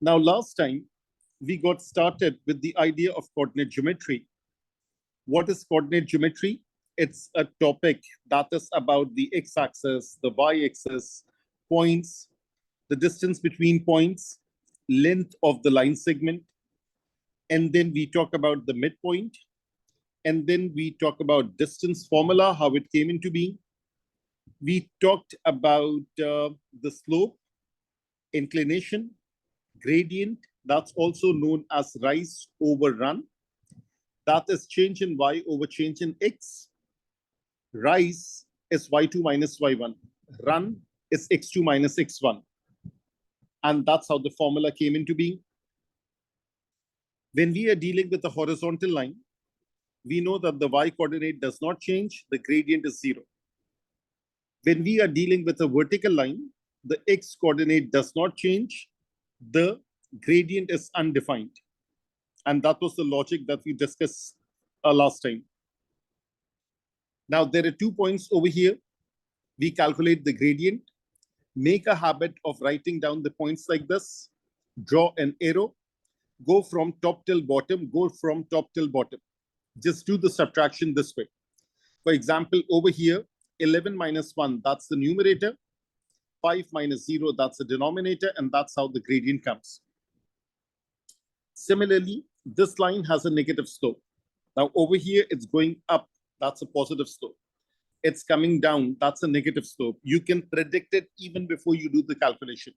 Now, last time we got started with the idea of coordinate geometry. What is coordinate geometry? It's a topic that is about the x-axis, the y-axis, points, the distance between points, length of the line segment, and then we talk about the midpoint, and then we talk about distance formula, how it came into being. We talked about the slope, inclination, gradient, that's also known as rise over run. That is change in y over change in x. Rise is y2 minus y1. Run is x2 minus x1. And that's how the formula came into being. When we are dealing with a horizontal line, we know that the y coordinate does not change, the gradient is 0. When we are dealing with a vertical line, the x coordinate does not change, the gradient is undefined. And that was the logic that we discussed last time. Now, there are 2 points over here. We calculate the gradient. Make a habit of writing down the points like this. Draw an arrow. Go from top till bottom. Go from top till bottom. Just do the subtraction this way. For example, over here, 11 minus 1, that's the numerator. 5 minus 0, that's the denominator. And that's how the gradient comes. Similarly, this line has a negative slope. Now, over here, it's going up. That's a positive slope. It's coming down. That's a negative slope. You can predict it even before you do the calculation.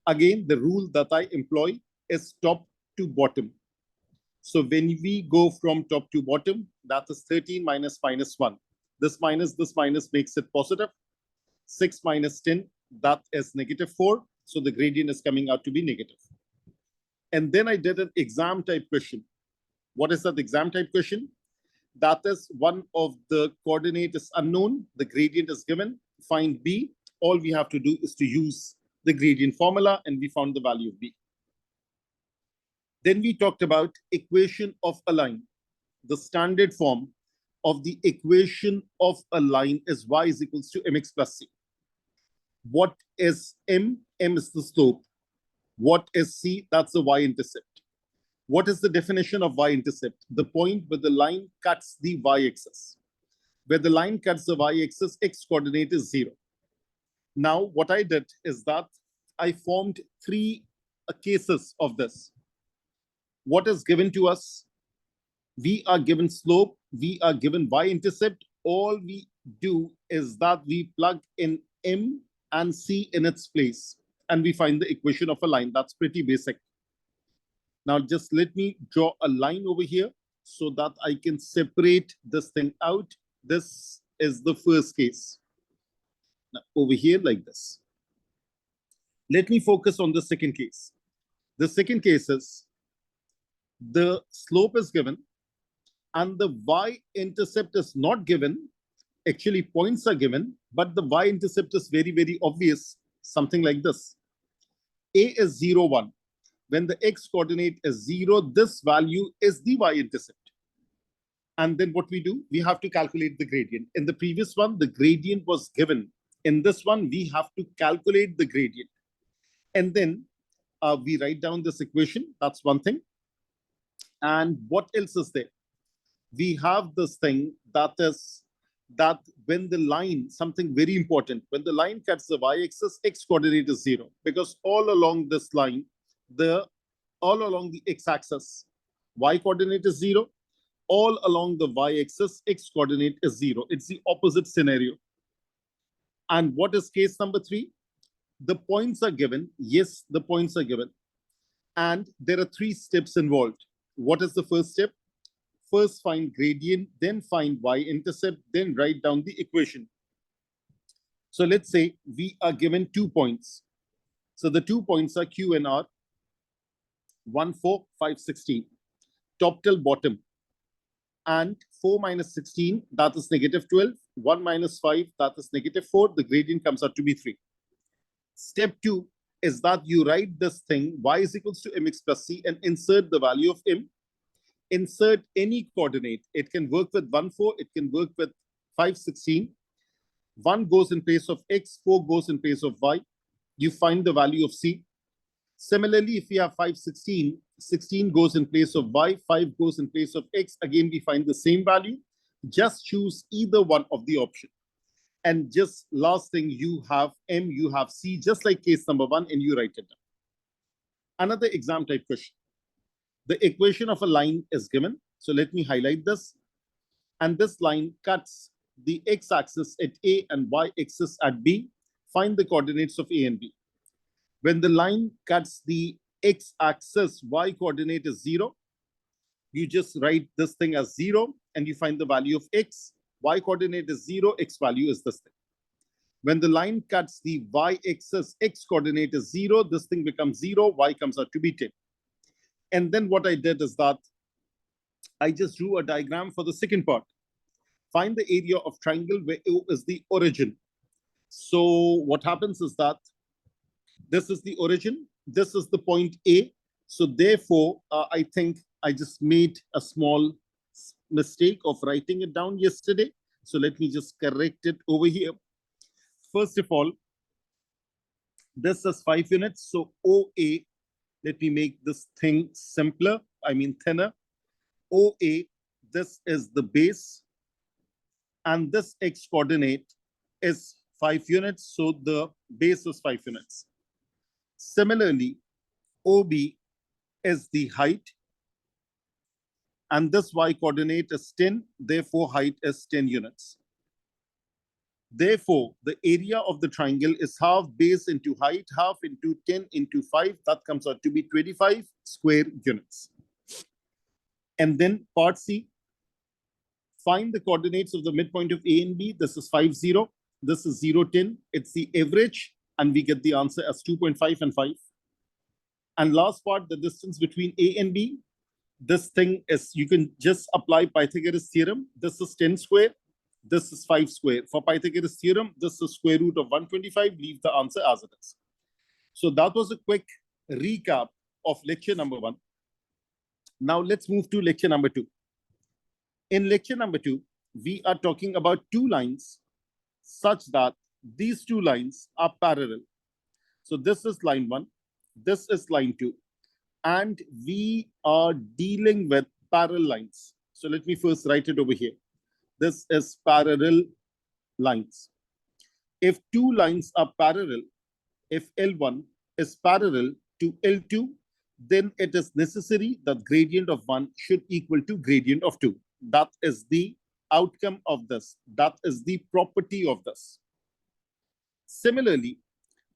Again, the rule that I employ is top to bottom. So when we go from top to bottom, that is 13 minus 1. This minus makes it positive. 6 minus 10, that is negative 4. So the gradient is coming out to be negative. And then I did an exam type question. What is that exam type question? That is one of the coordinate is unknown. The gradient is given. Find B. All we have to do is to use the gradient formula, and we found the value of B. Then we talked about equation of a line. The standard form of the equation of a line is y is equals to mx plus c. What is m? M is the slope. What is c? That's the y-intercept. What is the definition of y-intercept? The point where the line cuts the y-axis. Where the line cuts the y-axis, x-coordinate is 0. Now, what I did is that I formed 3 cases of this. What is given to us? We are given slope. We are given y-intercept. All we do is that we plug in m and c in its place. And we find the equation of a line. That's pretty basic. Now, just let me draw a line over here so that I can separate this thing out. This is the first case. Now, over here like this. Let me focus on the second case. The second case is the slope is given and the y-intercept is not given. Actually, points are given, but the y-intercept is very, very obvious. Something like this. A is 0, 1. When the x-coordinate is 0, this value is the y-intercept. And then what we do? We have to calculate the gradient. In the previous one, the gradient was given. In this one, we have to calculate the gradient. And then we write down this equation. That's one thing. And what else is there? We have this thing that is that when the line, something very important, when the line cuts the y-axis, x-coordinate is 0. Because all along this line, all along the x-axis, y-coordinate is 0. All along the y-axis, x-coordinate is 0. It's the opposite scenario. And what is case number 3? The points are given. Yes, the points are given. And there are 3 steps involved. What is the first step? First, find gradient, then find y-intercept, then write down the equation. So let's say we are given 2 points. So the 2 points are Q and R. 1, 4, 5, 16. Top till bottom. And 4 minus 16, that is negative 12. 1 minus 5, that is negative 4. The gradient comes out to be 3. Step 2 is that you write this thing, y is equals to mx plus c, and insert the value of m. Insert any coordinate. It can work with 1, 4. It can work with 5, 16. 1 goes in place of x, 4 goes in place of y. You find the value of c. Similarly, if we have 5, 16, 16 goes in place of y, 5 goes in place of x. Again, we find the same value. Just choose either one of the option. And just last thing, you have M, you have C, just like case number 1, and you write it down. Another exam type question. The equation of a line is given. So let me highlight this. And this line cuts the x-axis at A and y-axis at B. Find the coordinates of A and B. When the line cuts the x-axis, y coordinate is 0. You just write this thing as 0 and you find the value of x. Y coordinate is 0, x value is this thing. When the line cuts the y-axis, x coordinate is 0, this thing becomes 0, y comes out to be 10. And then what I did is that I just drew a diagram for the second part. Find the area of triangle where O is the origin. So what happens is that this is the origin, this is the point A. So therefore, I think I just made a small mistake of writing it down yesterday. So let me just correct it over here. First of all, this is 5 units. So OA, let me make this thing simpler, I mean thinner. OA, this is the base. And this x coordinate is 5 units. So the base is 5 units. Similarly, OB is the height. And this y coordinate is 10. Therefore, height is 10 units. Therefore, the area of the triangle is half base into height, half into 10 into 5. That comes out to be 25 square units. And then part C, find the coordinates of the midpoint of A and B. This is 5, 0. This is 0, 10. It's the average. And we get the answer as 2.5 and 5. And last part, the distance between A and B. This thing is, you can just apply Pythagoras theorem. This is 10 square. This is 5 square. For Pythagoras theorem, this is square root of 125. Leave the answer as it is. So that was a quick recap of lecture number 1. Now let's move to lecture number 2. In lecture number 2, we are talking about two lines such that these two lines are parallel. So this is line 1, this is line 2, and we are dealing with parallel lines. So let me first write it over here. This is parallel lines. If two lines are parallel, if L1 is parallel to L2, then it is necessary that gradient of 1 should equal to gradient of 2. That is the outcome of this. That is the property of this. Similarly,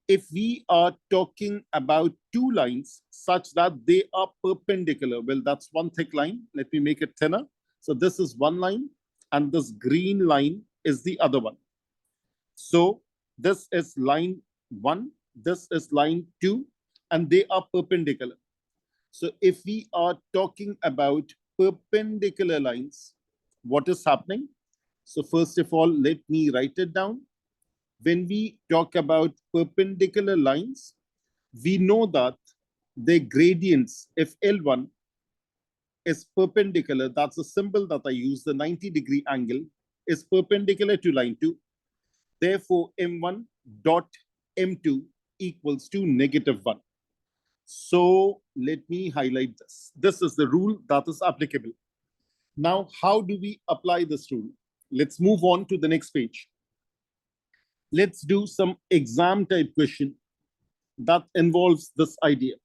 if we are talking about two lines such that they are perpendicular, well, that's one thick line. Let me make it thinner. So this is one line, and this green line is the other one. So this is line 1, this is line 2, and they are perpendicular. So if we are talking about perpendicular lines, what is happening? So first of all, let me write it down. When we talk about perpendicular lines, we know that the gradients, if L1 is perpendicular, that's a symbol that I use, the 90-degree angle is perpendicular to line 2. Therefore, M1 dot M2 equals to -1. So let me highlight this. This is the rule that is applicable. Now, how do we apply this rule? Let's move on to the next page. Let's do some exam type question that involves this idea.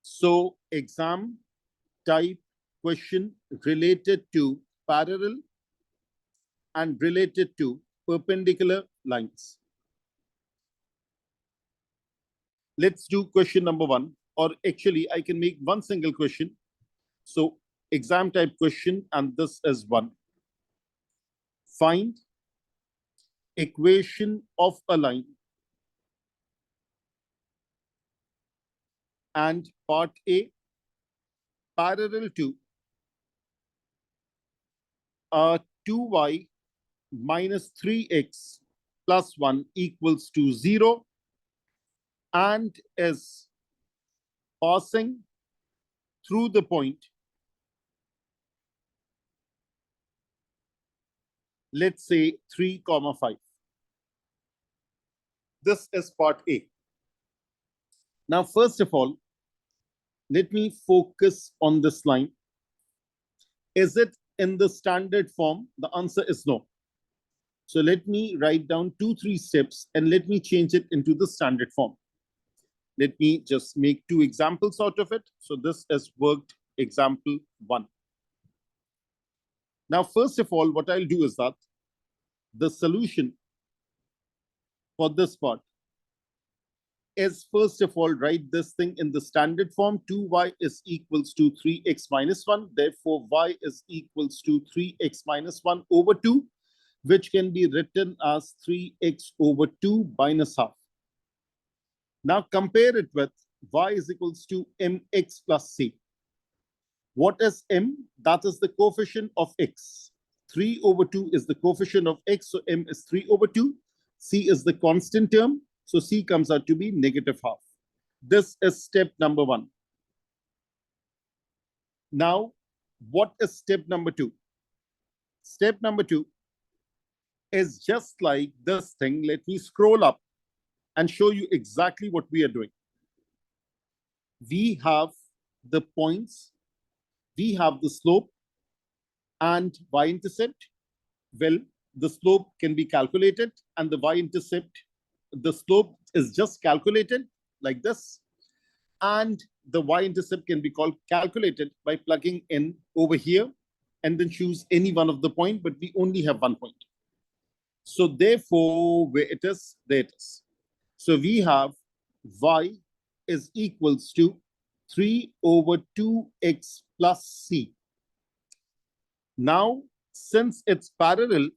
So exam type question related to parallel and related to perpendicular lines. Let's do question number 1, or actually I can make one single question. So exam type question, and this is 1. Find equation of a line. And part A, parallel to 2y minus 3x plus 1 equals to 0 and is passing through the point, let's say 3, 5. This is part A. Now, first of all, let me focus on this line. Is it in the standard form? The answer is no. So let me write down 2-3 steps and let me change it into the standard form. Let me just make 2 examples out of it. So this is worked example 1. Now, first of all, what I'll do is that the solution for this part is, first of all, write this thing in the standard form. 2y is equals to 3x minus 1. Therefore, y is equals to 3x minus 1 over 2, which can be written as 3x over 2 minus half. Now, compare it with y is equals to mx plus c. What is m? That is the coefficient of x. 3 over 2 is the coefficient of x, so m is 3 over 2. C is the constant term, so C comes out to be negative half. This is step number 1. Now, what is step number 2? Step number 2 is just like this thing. Let me scroll up and show you exactly what we are doing. We have the points, we have the slope and y-intercept. Well, the slope can be calculated and the y-intercept, the slope is just calculated like this. And the y-intercept can be calculated by plugging in over here and then choose any one of the point, but we only have 1 point. So therefore, where it is, there it is. So we have y is equals to 3 over 2x plus c. Now, since it's parallel,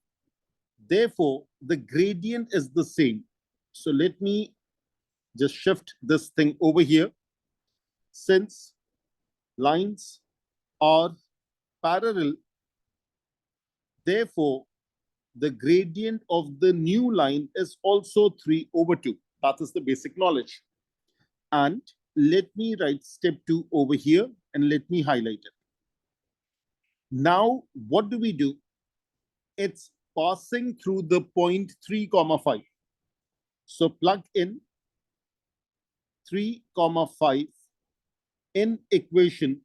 therefore, the gradient is the same. So let me just shift this thing over here. Since lines are parallel, therefore, the gradient of the new line is also 3 over 2. That is the basic knowledge. And let me write step 2 over here and let me highlight it. Now, what do we do? It's passing through the point 3, 5. So plug in 3, 5 in equation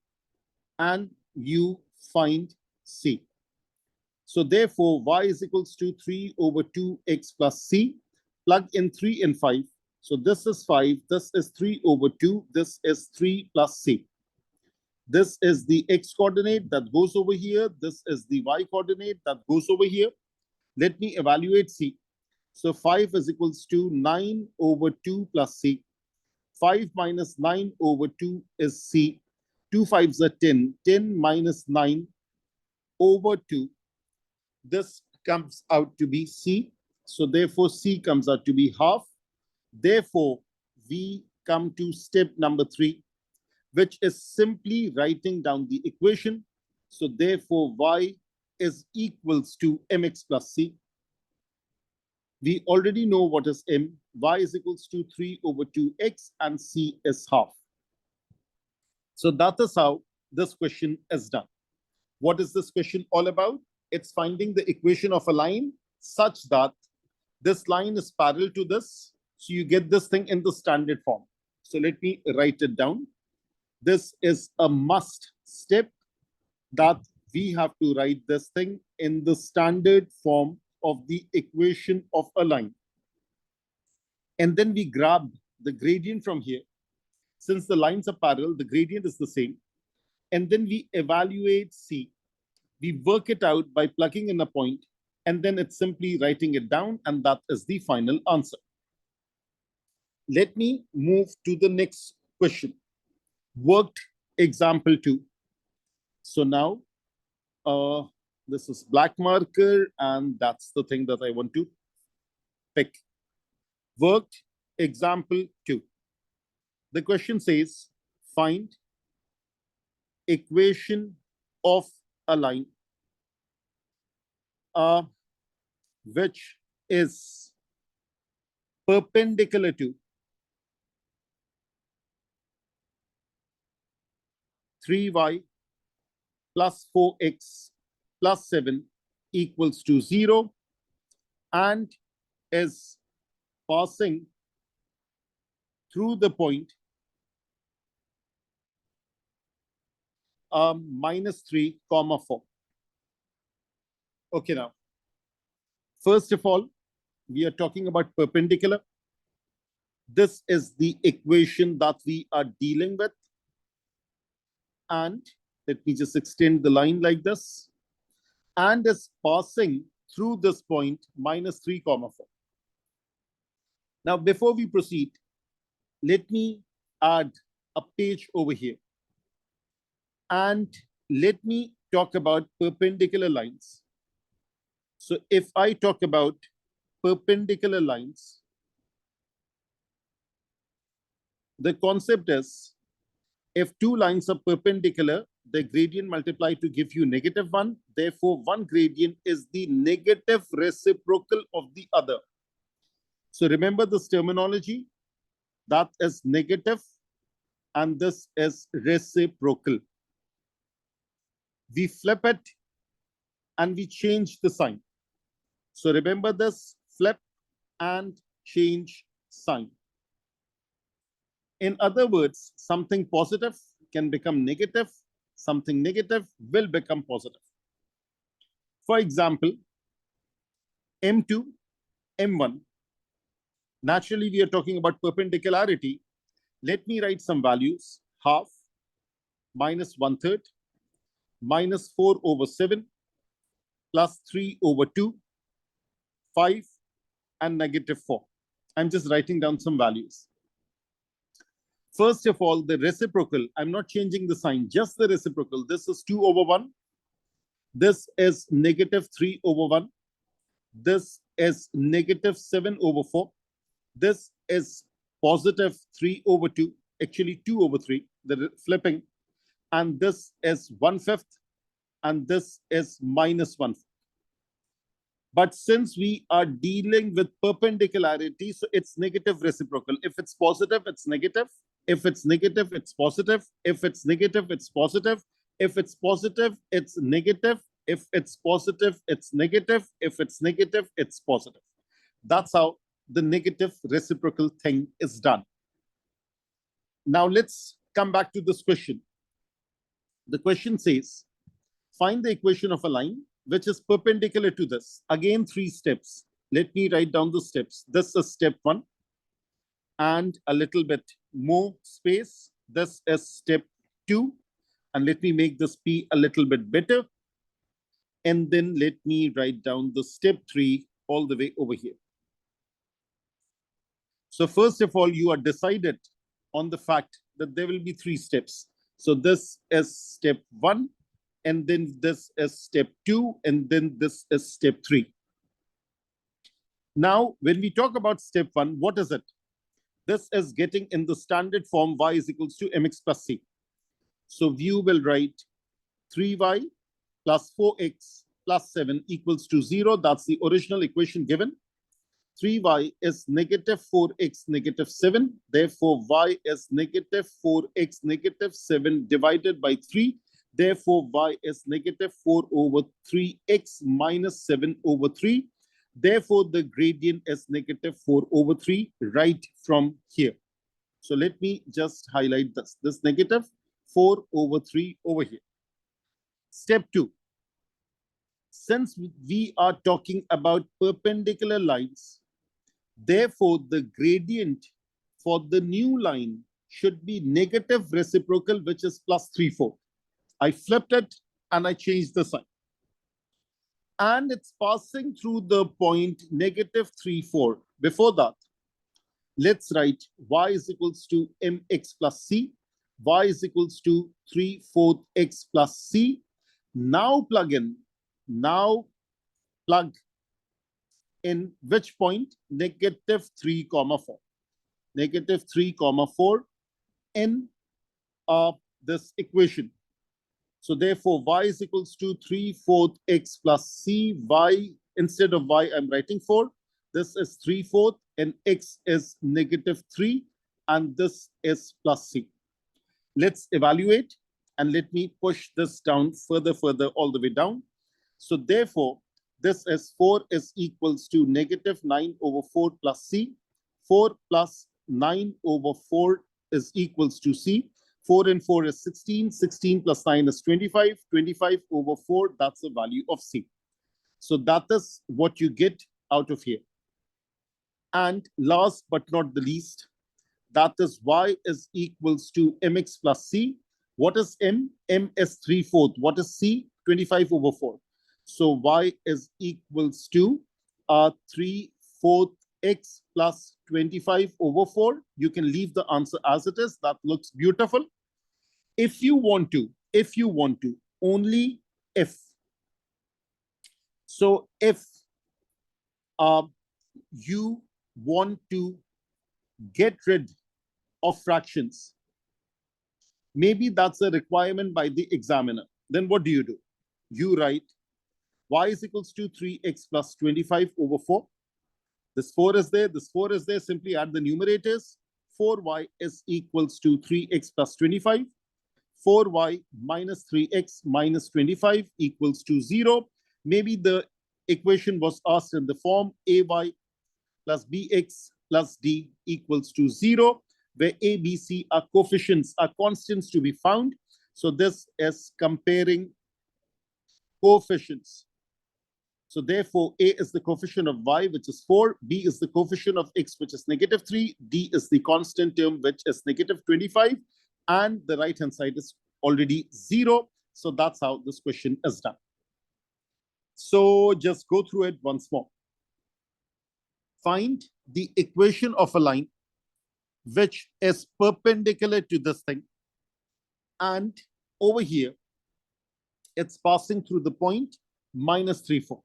and you find C. So therefore, y is equals to 3 over 2x plus c. Plug in 3 and 5. So this is 5, this is 3 over 2, this is 3 plus c. This is the x coordinate that goes over here. This is the y coordinate that goes over here. Let me evaluate c. So 5 is equals to 9 over 2 plus c. 5 minus 9 over 2 is c. 2 5s are 10. 10 minus 9 over 2. This comes out to be c. So therefore, c comes out to be half. Therefore, we come to step number 3, which is simply writing down the equation. So therefore, y is equals to mx plus c. We already know what is m. Y is equals to 3 over 2x and c is half. So that is how this question is done. What is this question all about? It's finding the equation of a line such that this line is parallel to this. So you get this thing in the standard form. So let me write it down. This is a must step that we have to write this thing in the standard form of the equation of a line. And then we grab the gradient from here. Since the lines are parallel, the gradient is the same. And then we evaluate C. We work it out by plugging in a point, and then it's simply writing it down, and that is the final answer. Let me move to the next question. Worked example 2. So now, this is black marker, and that's the thing that I want to pick. Worked example 2. The question says, find equation of a line which is perpendicular to 3y plus 4x plus 7 equals to 0 and is passing through the point minus 3 comma 4. Okay, now, first of all, we are talking about perpendicular. This is the equation that we are dealing with. And let me just extend the line like this. And is passing through this point, minus 3 comma 4. Now, before we proceed, let me add a page over here. And let me talk about perpendicular lines. So if I talk about perpendicular lines, the concept is, if two lines are perpendicular, the gradient multiply to give you -1. Therefore, one gradient is the negative reciprocal of the other. So remember this terminology, that is negative and this is reciprocal. We flip it and we change the sign. So remember this, flip and change sign. In other words, something positive can become negative, something negative will become positive. For example, M2, M1. Naturally, we are talking about perpendicularity. Let me write some values. Half, minus 1/3, minus 4/7, plus 3/2, 5, and -4. I'm just writing down some values. First of all, the reciprocal, I'm not changing the sign, just the reciprocal. This is 2/1. This is -3/1. This is -7/4. This is positive 3/2, actually 2/3, the flipping. And this is 1/5, and this is -1/5. But since we are dealing with perpendicularity, so it's negative reciprocal. If it's positive, it's negative. If it's negative, it's positive. If it's negative, it's positive. If it's positive, it's negative. If it's positive, it's negative. If it's negative, it's positive. That's how the negative reciprocal thing is done. Now let's come back to this question. The question says, find the equation of a line which is perpendicular to this. Again, 3 steps. Let me write down the steps. This is step 1 and a little bit more space. This is step 2, and let me make this P a little bit better. And then let me write down the step 3 all the way over here. So first of all, you are decided on the fact that there will be 3 steps. So this is step 1, and then this is step 2, and then this is step 3. Now, when we talk about step 1, what is it? This is getting in the standard form y is equals to mx plus c. So you will write 3y plus 4x plus 7 equals to 0. That's the original equation given. 3y is -4x -7. Therefore, y is -4x -7 divided by 3. Therefore, y is -4/3x minus 7/3. Therefore, the gradient is -4/3 right from here. So let me just highlight this. This -4/3 over here. Step 2. Since we are talking about perpendicular lines, therefore, the gradient for the new line should be negative reciprocal, which is plus 3/4. I flipped it and I changed the sign. And it's passing through the point -3/4. Before that, let's write y is equals to mx plus c. Y is equals to 3/4 x plus c. Now plug in which point? -3, 4. -3, 4 in this equation. So therefore, y is equals to 3/4 x plus c. Y, instead of y, I'm writing 4. This is 3/4 and x is -3, and this is plus c. Let's evaluate and let me push this down further, all the way down. So therefore, this is 4 is equals to -9/4 plus c. 4 plus 9/4 is equals to c. 4 and 4 is 16. 16 plus 9 is 25. 25 over 4, that's the value of C. So that is what you get out of here. And last but not the least, that is y is equals to mx plus c. What is m? M is 3/4. What is c? 25 over 4. So y is equals to 3/4 x plus 25 over 4. You can leave the answer as it is. That looks beautiful. If you want to, only if. So if you want to get rid of fractions, maybe that's a requirement by the examiner. Then what do? You write y is equals to 3x plus 25 over 4. This 4 is there, this 4 is there. Simply add the numerators. 4y is equals to 3x plus 25. 4y minus 3x minus 25 equals to 0. Maybe the equation was asked in the form ay plus bx plus d equals to 0, where a, b, c are coefficients, are constants to be found. So this is comparing coefficients. So therefore, a is the coefficient of y, which is 4, b is the coefficient of x, which is -3, d is the constant term, which is -25, and the right-hand side is already 0. So that's how this question is done. So just go through it once more. Find the equation of a line which is perpendicular to this thing, and over here, it's passing through the point -3/4.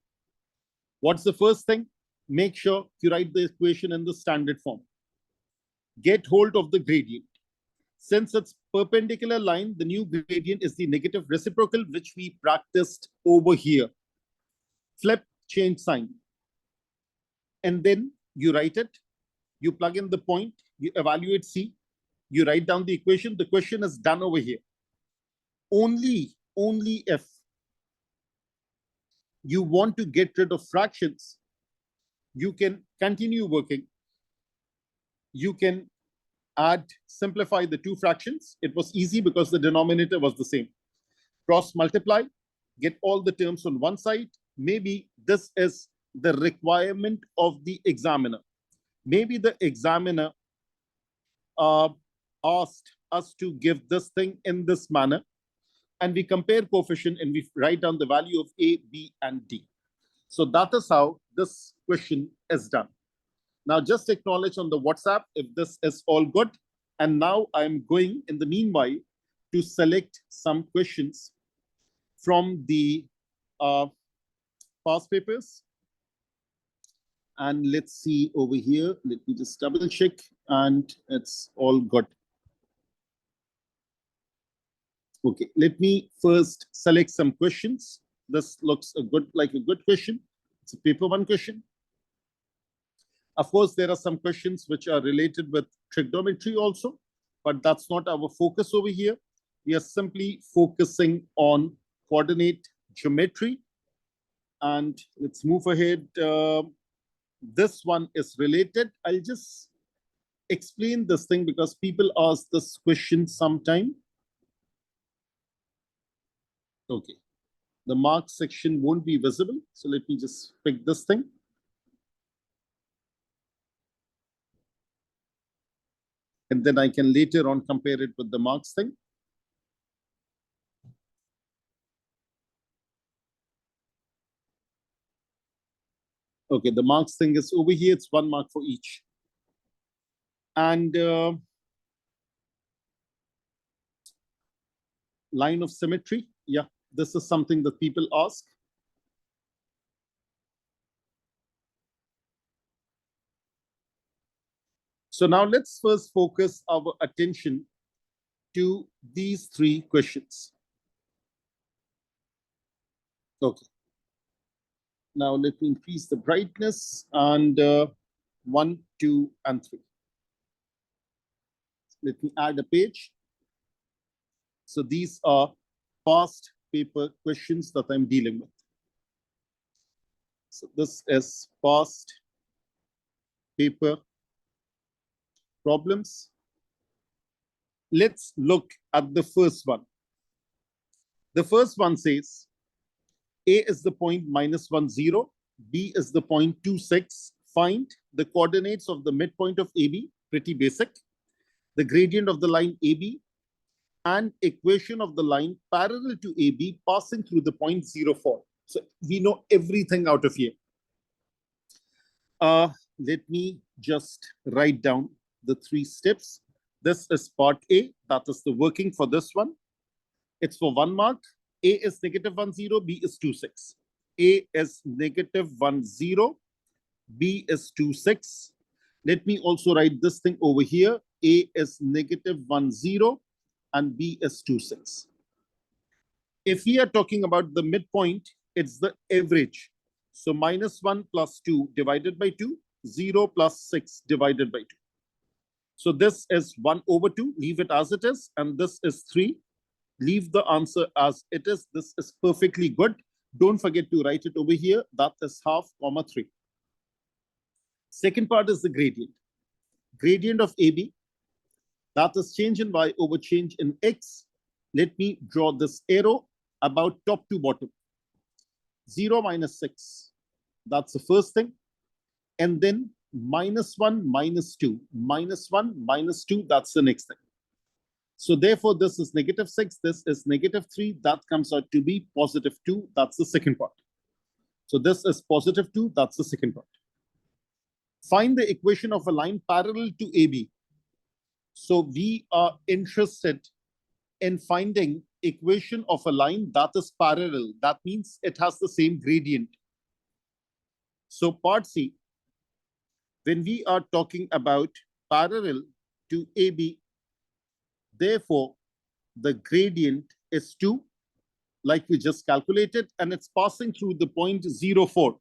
What's the first thing? Make sure you write the equation in the standard form. Get hold of the gradient. Since it's perpendicular line, the new gradient is the negative reciprocal, which we practiced over here. Flip, change sign. And then you write it. You plug in the point. You evaluate C. You write down the equation. The question is done over here. Only if you want to get rid of fractions, you can continue working. You can simplify the two fractions. It was easy because the denominator was the same. Cross multiply, get all the terms on one side. Maybe this is the requirement of the examiner. Maybe the examiner asked us to give this thing in this manner, and we compare coefficient and we write down the value of A, B, and D. So that is how this question is done. Now just acknowledge on the WhatsApp if this is all good. And now I'm going, in the meanwhile, to select some questions from the past papers. And let's see over here. Let me just double check, and it's all good. Okay, let me first select some questions. This looks like a good question. It's a paper one question. Of course, there are some questions which are related with trigonometry also, but that's not our focus over here. We are simply focusing on coordinate geometry. And let's move ahead. This one is related. I'll just explain this thing because people ask this question sometime. Okay, the mark section won't be visible. So let me just pick this thing. And then I can later on compare it with the marks thing. Okay, the marks thing is over here. It's 1 mark for each. And line of symmetry. Yeah, this is something that people ask. So now let's first focus our attention to these three questions. Okay. Now let me increase the brightness, and 1, 2, and 3. Let me add a page. So these are past paper questions that I'm dealing with. So this is past paper problems. let's look at the first one. The first one says A is the point -10, B is the point 26. Find the coordinates of the midpoint of AB, pretty basic, the gradient of the line AB, and equation of the line parallel to AB passing through the point 04. So we know everything out of here. Let me just write down the 3 steps. This is part A, that is the working for this one. It's for 1 mark. A is -10, B is 26. A is -10, B is 26. Let me also write this thing over here. A is -10 and B is 26. If we are talking about the midpoint, it's the average. So -1 plus 2 divided by 2, 0 plus 6 divided by 2. So this is 1/2, leave it as it is, and this is 3. Leave the answer as it is. This is perfectly good. Don't forget to write it over here. That is 1/2, 3. Second part is the gradient. Gradient of AB, that is change in Y over change in X. Let me draw this arrow about top to bottom. 0 minus 6, that's the first thing. And then -1, -2, -1, -2, that's the next thing. So therefore, this is -6, this is -3, that comes out to be +2, that's the second part. So this is +2, that's the second part. Find the equation of a line parallel to AB. So we are interested in finding equation of a line that is parallel. That means it has the same gradient. So part C, when we are talking about parallel to AB, therefore, the gradient is 2, like we just calculated, and it's passing through the point 04.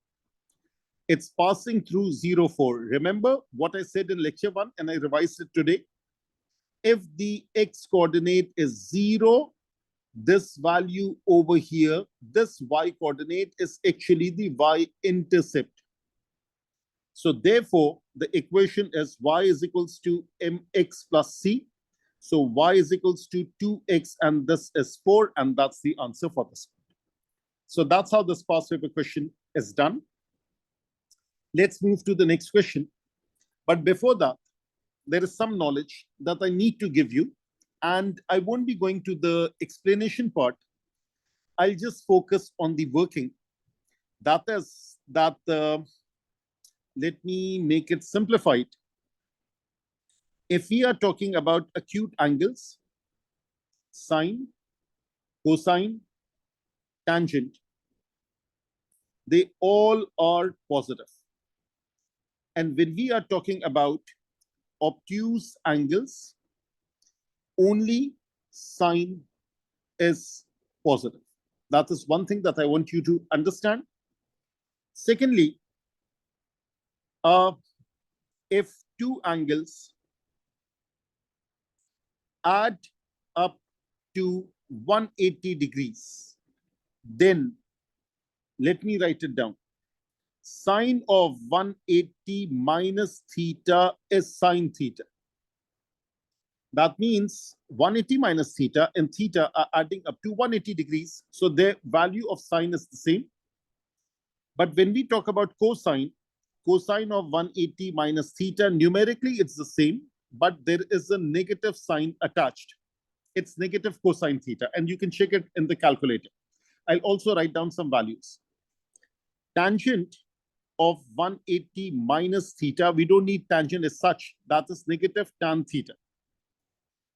It's passing through 04. Remember what I said in lecture 1, and I revised it today. If the X coordinate is 0, this value over here, this Y coordinate is actually the Y intercept. So therefore, the equation is Y is equals to mx plus c. So Y is equals to 2x, and this is 4, and that's the answer for this. So that's how this past paper question is done. Let's move to the next question. But before that, there is some knowledge that I need to give you, and I won't be going to the explanation part. I'll just focus on the working. That is that, let me make it simplified. If we are talking about acute angles, sine, cosine, tangent, they all are positive. And when we are talking about obtuse angles, only sine is positive. That is one thing that I want you to understand. Secondly, if two angles add up to 180 degrees, then let me write it down. Sine of 180 minus theta is sine theta. That means 180 minus theta and theta are adding up to 180 degrees. So their value of sine is the same. But when we talk about cosine, cosine of 180 minus theta, numerically it's the same, but there is a negative sign attached. It's negative cosine theta, and you can check it in the calculator. I'll also write down some values. Tangent of 180 minus theta, we don't need tangent as such. That is negative tan theta.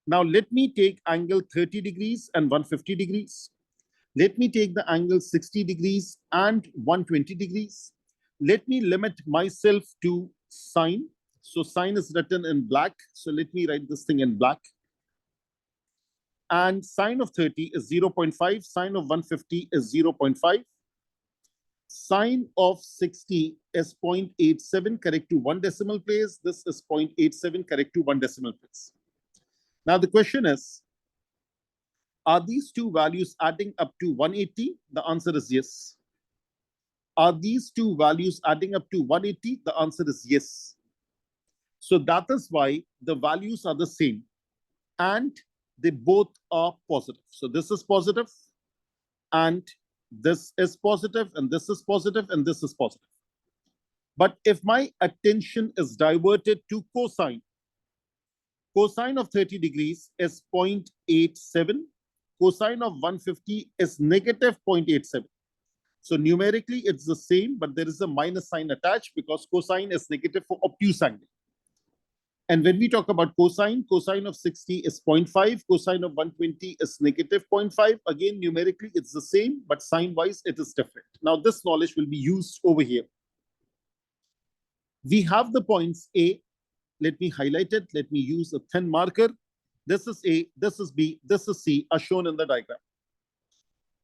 Now let me take angle 30 degrees and 150 degrees. Let me take the angle 60 degrees and 120 degrees. Let me limit myself to sine. So sine is written in black. So let me write this thing in black. And sine of 30 is 0.5. Sine of 150 is 0.5. Sine of 60 is 0.87, correct to 1 decimal place. This is 0.87, correct to 1 decimal place. Now the question is, are these two values adding up to 180? The answer is yes. Are these two values adding up to 180? The answer is yes. So that is why the values are the same. and they both are positive. So this is positive, and this is positive, and this is positive, and this is positive. But if my attention is diverted to cosine, cosine of 30 degrees is 0.87, cosine of 150 is negative 0.87. So numerically, it's the same, but there is a minus sign attached because cosine is negative for obtuse angle. And when we talk about cosine, cosine of 60 is 0.5, cosine of 120 is negative 0.5. Again, numerically, it's the same, but sign-wise, it is different. Now, this knowledge will be used over here. We have the points A. Let me highlight it. Let me use a thin marker. This is A, this is B, this is C, as shown in the diagram.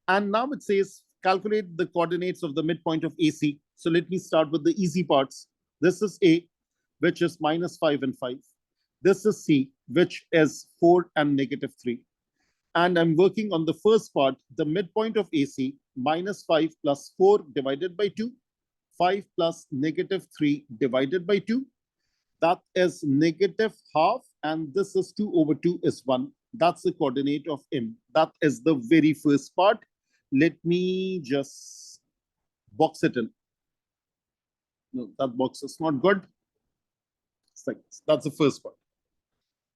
And now it says, calculate the coordinates of the midpoint of AC. So let me start with the easy parts. This is A, which is -5 and 5. This is C, which is 4 and -3. And I'm working on the first part, the midpoint of AC, -5 plus 4 divided by 2, 5 plus -3 divided by 2. That is -½ and this is 2 over 2 is 1. That's the coordinate of M. That is the very first part. Let me just box it in. No, that box is not good. That's the first part.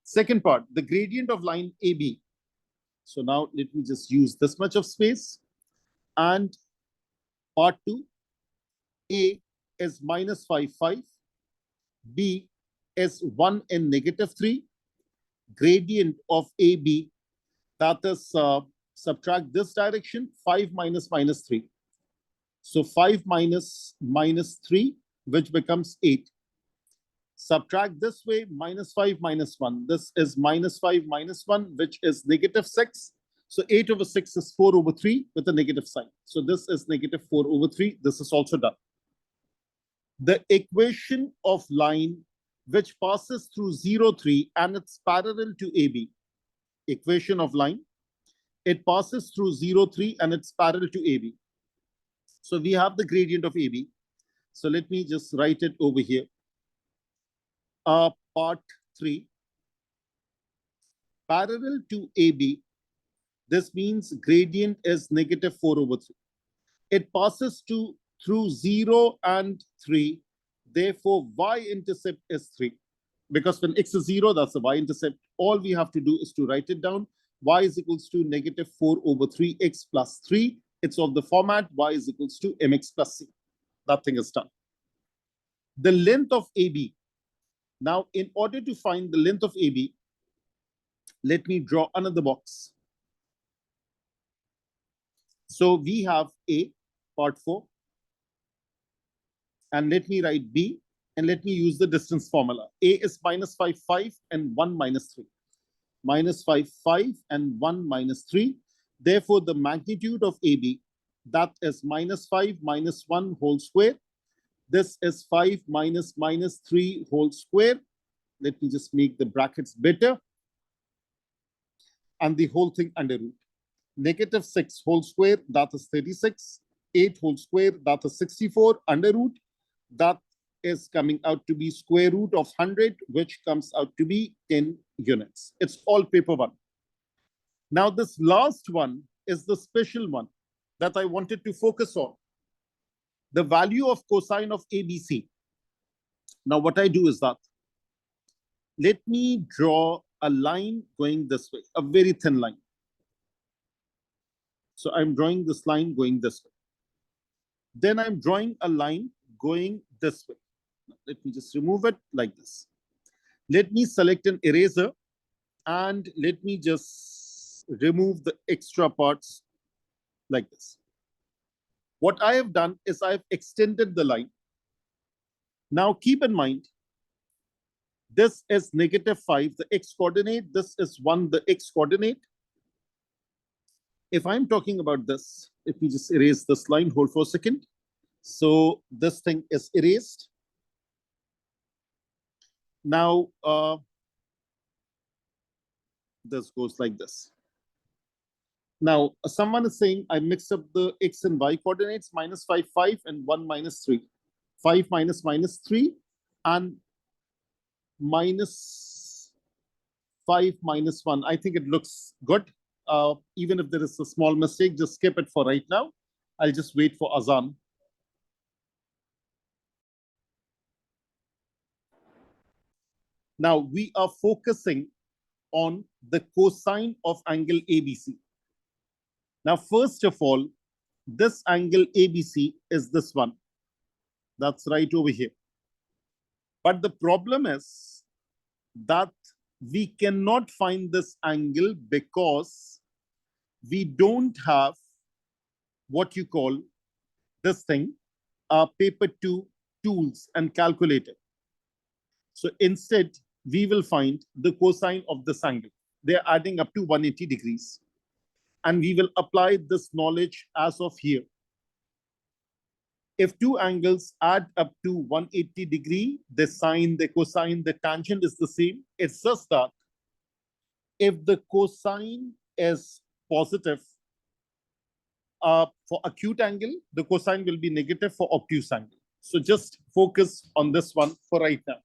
Second part, the gradient of line AB. So now let me just use this much of space. And part 2, A is -5, 5. B is 1 and -3. Gradient of AB, that is, subtract this direction, 5 minus -3. So 5 minus -3, which becomes 8. Subtract this way, -5 minus 1. This is -5 minus 1, which is -6. So 8 over 6 is 4 over 3 with a negative sign. So this is -4 over 3. This is also done. The equation of line which passes through 0, 3 and it's parallel to AB. Equation of line, it passes through 0, 3 and it's parallel to AB. So we have the gradient of AB. So let me just write it over here. Part 3, parallel to AB, this means gradient is -4 over 3. It passes through 0 and 3. Therefore, y-intercept is 3. Because when x is 0, that's the y-intercept. All we have to do is to write it down. Y is equals to -4 over 3x plus 3. It's of the format y is equals to mx plus c. That thing is done. The length of AB. Now, in order to find the length of AB, let me draw another box. So we have A, part 4. And let me write B, and let me use the distance formula. A is -5, 5, and 1 minus 3. -5, 5, and 1 minus 3. Therefore, the magnitude of AB, that is -5 minus 1 whole square. This is 5 minus -3 whole square. Let me just make the brackets better. And the whole thing under root. -6 whole square, that is 36. 8 whole square, that is 64. Under root, that is coming out to be square root of 100, which comes out to be 10 units. It's all paper one. Now, this last one is the special one that I wanted to focus on. The value of cosine of ABC. Now, what I do is that, let me draw a line going this way, a very thin line. So I'm drawing this line going this way. Then I'm drawing a line going this way. Let me just remove it like this. Let me select an eraser and let me just remove the extra parts like this. What I have done is I've extended the line. Now keep in mind, this is -5, the x coordinate. This is 1, the x coordinate. If I'm talking about this, let me just erase this line, hold for a second. So this thing is erased. Now, this goes like this. Now, someone is saying I mixed up the x and y coordinates, -5, 5, and 1 minus 3. 5 minus -3 and -5 5 minus 1. I think it looks good. Even if there is a small mistake, just skip it for right now. I'll just wait for Azan. Now we are focusing on the cosine of angle ABC. Now, first of all, this angle ABC is this one. That's right over here. But the problem is that we cannot find this angle because we don't have what you call this thing, paper 2 tools and calculator. So instead, we will find the cosine of this angle. They're adding up to 180 degrees. And we will apply this knowledge as of here. If two angles add up to 180 degree, the sine, the cosine, the tangent is the same. It's just that if the cosine is positive for acute angle, the cosine will be negative for obtuse angle. So just focus on this one for right now.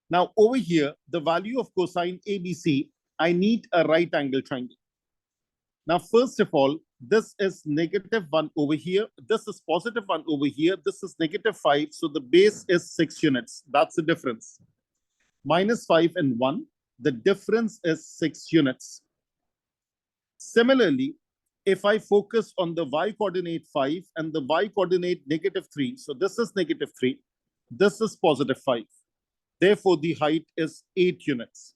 Now over here, the value of cosine ABC, I need a right angle triangle. Now, first of all, this is -1 over here. This is +1 over here. This is -5. So the base is 6 units. That's the difference. -5 and 1. The difference is 6 units. Similarly, if I focus on the y coordinate 5 and the y coordinate -3, so this is -3, this is +5. Therefore, the height is 8 units.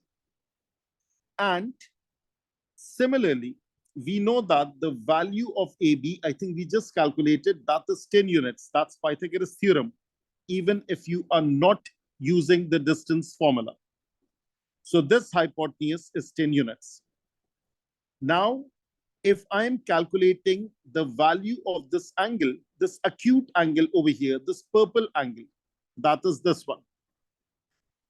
And similarly, we know that the value of AB, I think we just calculated, that is 10 units. That's Pythagoras theorem, even if you are not using the distance formula. So this hypotenuse is 10 units. Now, if I'm calculating the value of this angle, this acute angle over here, this purple angle, that is this one.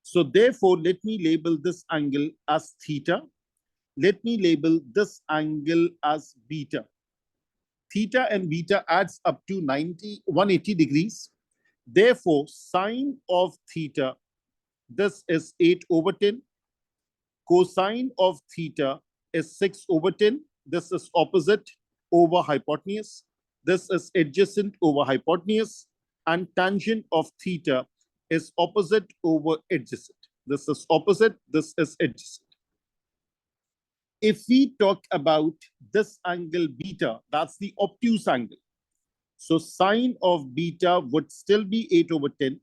So therefore, let me label this angle as theta. Let me label this angle as beta. Theta and beta adds up to 180 degrees. Therefore, sine of theta, this is 8 over 10. Cosine of theta is 6 over 10. This is opposite over hypotenuse. This is adjacent over hypotenuse. And tangent of theta is opposite over adjacent. This is opposite, this is adjacent. If we talk about this angle beta, that's the obtuse angle. So sine of beta would still be 8 over 10,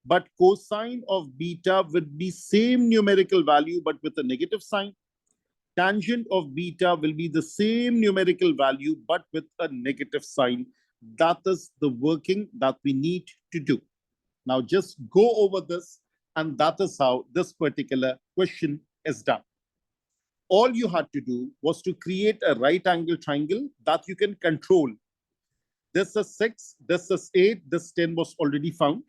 but cosine of beta would be same numerical value, but with a negative sign. Tangent of beta will be the same numerical value, but with a negative sign. That is the working that we need to do. Now just go over this, and that is how this particular question is done. All you had to do was to create a right angle triangle that you can control. This is 6, this is 8, this 10 was already found.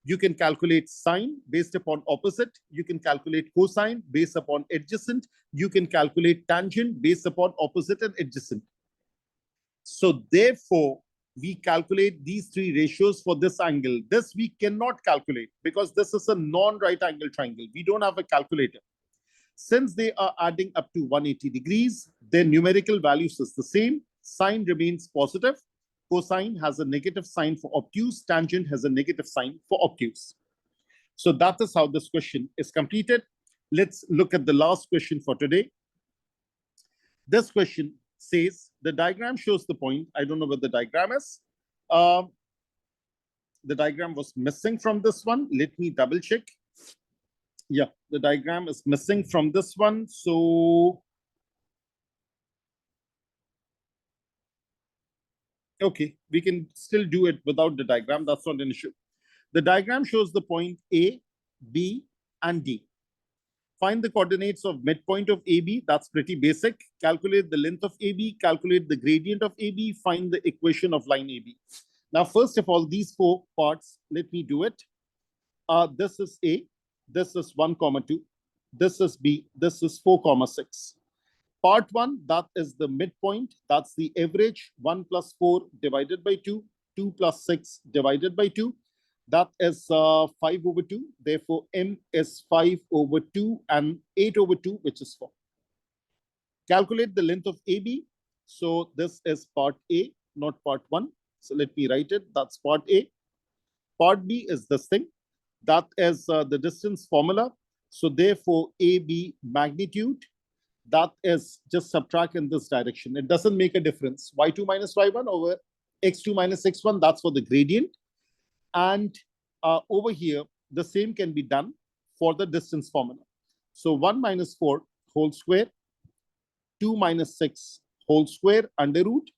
You can calculate sine based upon opposite. You can calculate cosine based upon adjacent. You can calculate tangent based upon opposite and adjacent. So therefore, we calculate these 3 ratios for this angle. This we cannot calculate because this is a non-right angle triangle. We don't have a calculator. Since they are adding up to 180 degrees, their numerical values is the same. Sine remains positive. Cosine has a negative sign for obtuse. Tangent has a negative sign for obtuse. So that is how this question is completed. Let's look at the last question for today. This question says, the diagram shows the point. I don't know what the diagram is. The diagram was missing from this one. Let me double check. Yeah, the diagram is missing from this one. So, okay, we can still do it without the diagram. That's not an issue. The diagram shows the point A, B, and D. Find the coordinates of midpoint of AB. That's pretty basic. Calculate the length of AB. Calculate the gradient of AB. Find the equation of line AB. Now, first of all, these 4 parts, let me do it. This is A. This is 1, 2. This is B. This is 4, 6. Part 1, that is the midpoint. That's the average. 1 plus 4 divided by 2. 2 plus 6 divided by 2. That is 5 over 2. Therefore, m is 5 over 2 and 8 over 2, which is 4. Calculate the length of AB. So this is part A, not part 1. So let me write it. That's part A. Part B is this thing. That is the distance formula. So therefore, AB magnitude, that is just subtract in this direction. It doesn't make a difference. Y2 minus Y1 over X2 minus X1, that's for the gradient. And over here, the same can be done for the distance formula. So 1 minus 4 whole square, 2 minus 6 whole square under root.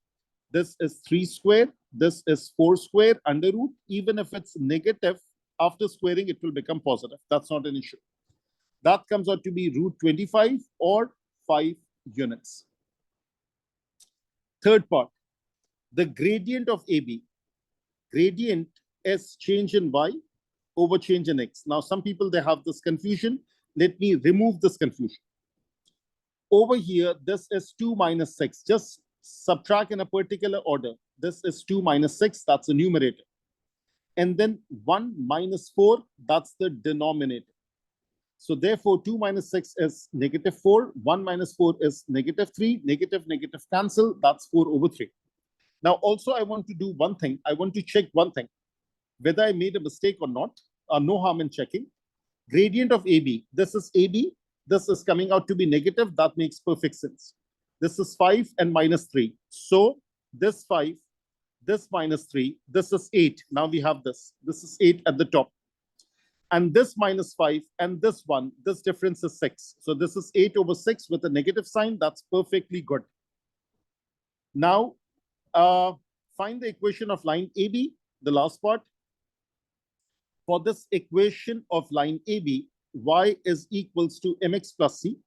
This is 3 square. This is 4 square under root. Even if it's negative, after squaring, it will become positive. That's not an issue. That comes out to be root 25 or 5 units. Third part, the gradient of AB. Gradient is change in Y over change in X. Now, some people, they have this confusion. Let me remove this confusion. Over here, this is 2 minus 6. Just subtract in a particular order. This is 2 minus 6. That's the numerator. And then 1 minus 4. That's the denominator. So therefore, 2 minus 6 is negative 4. 1 minus 4 is negative 3. Negative, negative cancel. That's 4 over 3. Now, also, I want to do one thing. I want to check one thing, whether I made a mistake or not. No harm in checking. Gradient of AB. This is AB. This is coming out to be negative. That makes perfect sense. This is 5 and minus 3. So this 5, this minus 3, this is 8. Now we have this. This is 8 at the top. And this minus 5 and this one, this difference is 6. So this is 8 over 6 with a negative sign. That's perfectly good. Now, find the equation of line AB, the last part. For this equation of line AB, y is equals to mx plus c.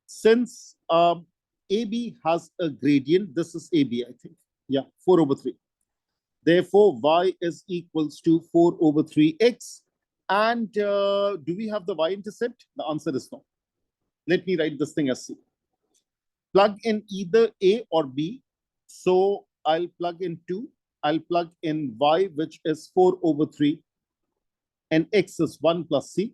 Since AB has a gradient, this is AB, I think. Yeah, 4 over 3. Therefore, y is equals to 4 over 3x. And do we have the y-intercept? The answer is no. Let me write this thing as c. Plug in either A or B. So I'll plug in 2. I'll plug in y, which is 4 over 3. And x is 1 plus c.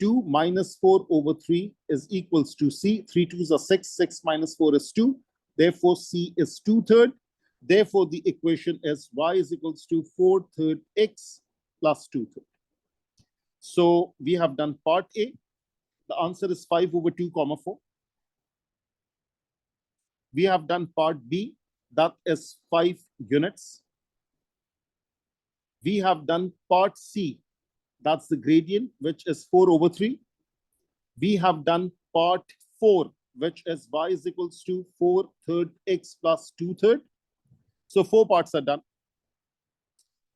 2 minus 4 over 3 is equals to c. 3 2s are 6. 6 minus 4 is 2. Therefore, c is 2/3. Therefore, the equation is y is equals to 4/3 x plus 2/3. So we have done part A. The answer is 5 over 2 comma 4. We have done part B. That is 5 units. We have done part C. That's the gradient, which is 4 over 3. We have done part 4, which is y is equals to 4/3 x plus 2/3. So 4 parts are done.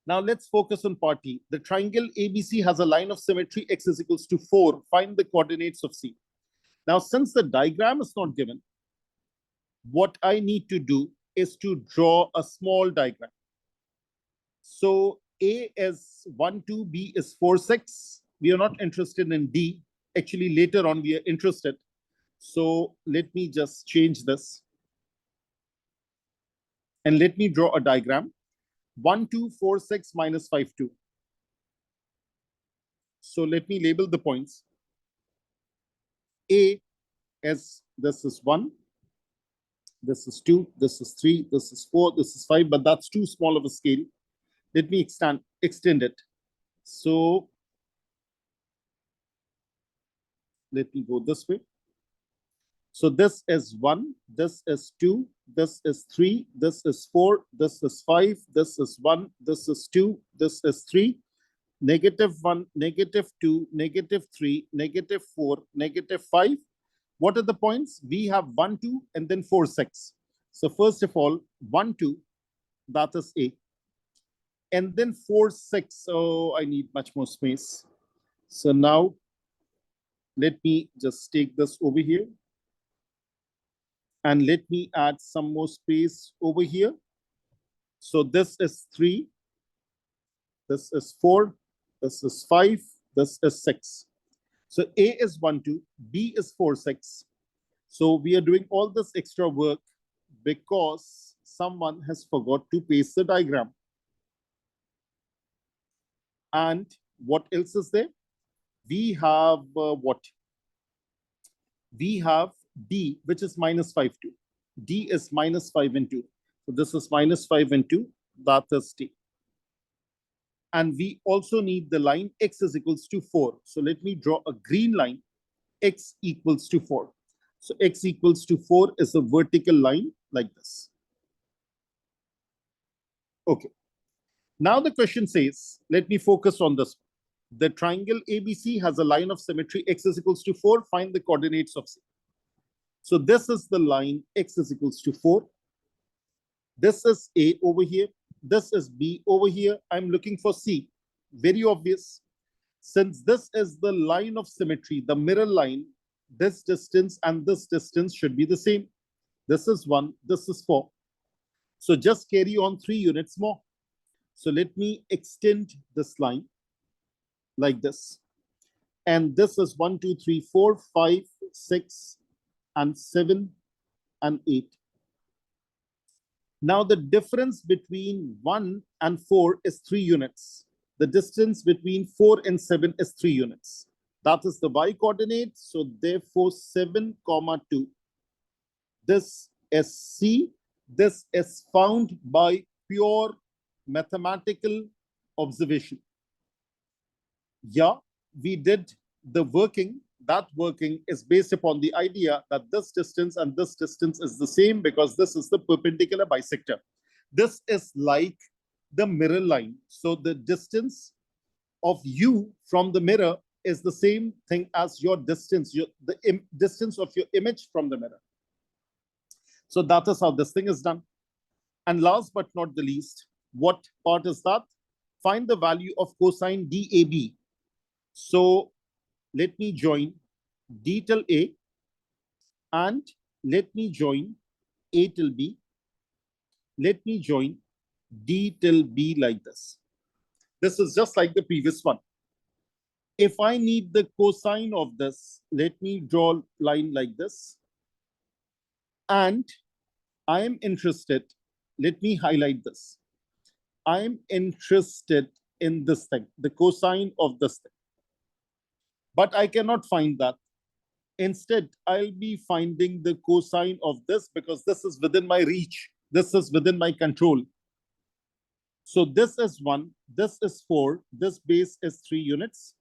Now let's focus on part E. The triangle ABC has a line of symmetry x is equals to 4. Find the coordinates of C. Now, since the diagram is not given, what I need to do is to draw a small diagram. So A is 1, 2, B is 4, 6. We are not interested in D. Actually, later on, we are interested. So let me just change this. And let me draw a diagram. 1, 2, 4, 6 minus 5, 2. So let me label the points. A is, this is 1. This is 2. This is 3. This is 4. This is 5. But that's too small of a scale. Let me extend it. So let me go this way. So this is 1, this is 2, this is 3, this is 4, this is 5, this is 1, this is 2, this is 3, negative 1, negative 2, negative 3, negative 4, negative 5. What are the points? We have 1, 2, and then 4, 6. So first of all, 1, 2, that is A. And then 4, 6. So I need much more space. So now let me just take this over here. And let me add some more space over here. So this is 3. This is 4. This is 5. This is 6. So A is 1, 2. B is 4, 6. So we are doing all this extra work because someone has forgot to paste the diagram. And what else is there? We have what? We have D, which is minus 5, 2. D is minus 5 and 2. So this is minus 5 and 2. That is D. And we also need the line x is equals to 4. So let me draw a green line, x equals to 4. So x equals to 4 is a vertical line like this. Okay. Now the question says, let me focus on this. The triangle ABC has a line of symmetry x is equals to 4. Find the coordinates of C. So this is the line x is equals to 4. This is A over here. This is B over here. I'm looking for C. Very obvious. Since this is the line of symmetry, the mirror line, this distance and this distance should be the same. This is 1, this is 4. So just carry on 3 units more. So let me extend this line like this. And this is 1, 2, 3, 4, 5, 6, and 7, and 8. Now the difference between 1 and 4 is 3 units. The distance between 4 and 7 is 3 units. That is the y coordinate. So therefore 7, 2. This is C. This is found by pure mathematical observation. Yeah, we did the working. That working is based upon the idea that this distance and this distance is the same because this is the perpendicular bisector. This is like the mirror line. So the distance of you from the mirror is the same thing as your distance, the distance of your image from the mirror. So that is how this thing is done. And last but not the least, what part is that? Find the value of cosine DAB. So let me join D till A and let me join A till B. Let me join D till B like this. This is just like the previous one. If I need the cosine of this, let me draw a line like this. And I am interested, let me highlight this. I am interested in this thing, the cosine of this thing. But I cannot find that. Instead, I'll be finding the cosine of this because this is within my reach. This is within my control. So this is 1, this is 4, this base is 3 units.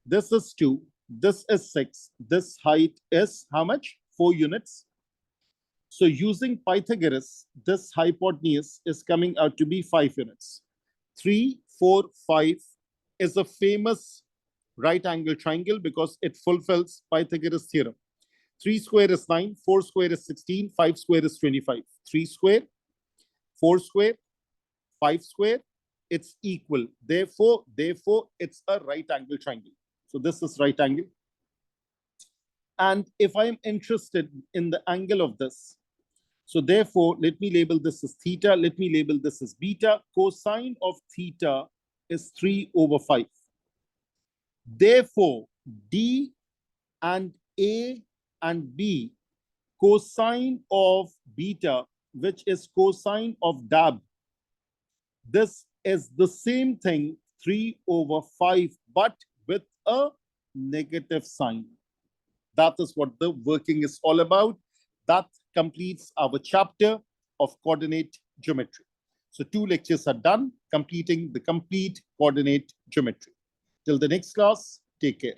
This is 2, this is 6, this height is how much? 4 units. So using Pythagoras, this hypotenuse is coming out to be 5 units. 3, 4, 5 is a famous right angle triangle because it fulfills Pythagoras theorem. 3 square is 9, 4 square is 16, 5 square is 25. 3 square, 4 square, 5 square, it's equal. Therefore, it's a right angle triangle. So this is right angle. And if I'm interested in the angle of this, so therefore, let me label this as theta. Let me label this as beta. Cosine of theta is 3 over 5. Therefore, D and A and B, cosine of beta, which is cosine of DAB, this is the same thing, 3 over 5, but with a negative sign. That is what the working is all about. That completes our chapter of coordinate geometry. So 2 lectures are done, completing the complete coordinate geometry. Till the next class, take care.